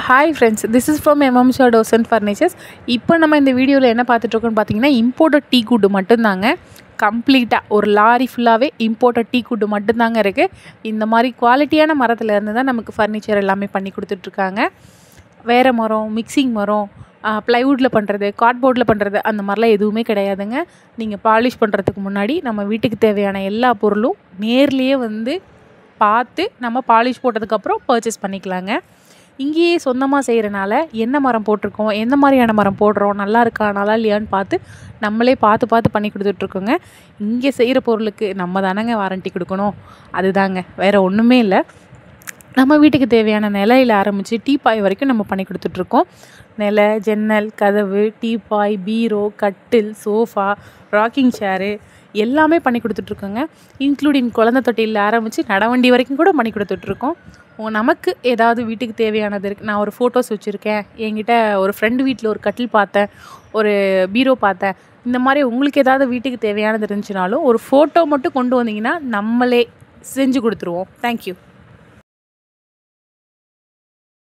Hi friends, this is from எம்எம்ஷா doors and furnitures. இப்போ நம்ம இந்த வீடியோவில் என்ன பார்த்துட்ருக்கோன்னு பார்த்தீங்கன்னா, இம்போர்ட்டட் டீ குட் மட்டும்தாங்க. கம்ப்ளீட்டாக ஒரு லாரி ஃபுல்லாகவே இம்போர்ட்டட் டீ குட் மட்டும்தாங்க இருக்குது. இந்த மாதிரி குவாலிட்டியான மரத்தில் இருந்து தான் நமக்கு ஃபர்னிச்சர் எல்லாமே பண்ணி கொடுத்துட்ருக்காங்க. வேறு மரம், மிக்சிங் மரம், ப்ளைவுட்டில் பண்ணுறது, கார்ட்போர்டில் பண்ணுறது அந்த மாதிரிலாம் எதுவுமே கிடையாதுங்க. நீங்கள் பாலிஷ் பண்ணுறதுக்கு முன்னாடி நம்ம வீட்டுக்கு தேவையான எல்லா பொருளும் நேர்லேயே வந்து பார்த்து நம்ம பாலிஷ் போட்டதுக்கப்புறம் பர்ச்சேஸ் பண்ணிக்கலாங்க. இங்கேயே சொந்தமாக செய்கிறனால என்ன மரம் போட்டிருக்கோம், எந்த மாதிரியான மரம் போடுறோம், நல்லா இருக்கா நல்லா இல்லையான்னு பார்த்து நம்மளே பார்த்து பண்ணி கொடுத்துட்ருக்கோங்க. இங்கே செய்கிற பொருளுக்கு நம்ம தானேங்க வாரண்ட்டி கொடுக்கணும். அதுதாங்க, வேறு ஒன்றுமே இல்லை. நம்ம வீட்டுக்கு தேவையான நிலையில் ஆரம்பித்து டீப்பாய் வரைக்கும் நம்ம பண்ணி கொடுத்துட்ருக்கோம். நிலை, ஜன்னல், கதவு, டீப்பாய், பீரோ, கட்டில், சோஃபா, ராக்கிங் சேரு எல்லாமே பண்ணி கொடுத்துட்ருக்கோங்க. இன்க்ளூடிங் குழந்தை தொட்டியில் ஆரம்பித்து நடவண்டி வரைக்கும் கூட பண்ணி கொடுத்துட்ருக்கோம். நமக்கு ஏதாவது வீட்டுக்கு தேவையானது இருக்குது. நான் ஒரு ஃபோட்டோஸ் வச்சுருக்கேன், என்கிட்ட ஒரு ஃப்ரெண்டு வீட்டில் ஒரு கட்டில் பார்த்தேன், ஒரு பீரோ பார்த்தேன், இந்த மாதிரி உங்களுக்கு ஏதாவது வீட்டுக்கு தேவையானது இருந்துச்சுனாலும் ஒரு ஃபோட்டோ மட்டும் கொண்டு வந்தீங்கன்னா நம்மளே செஞ்சு கொடுத்துருவோம். தேங்க்யூ.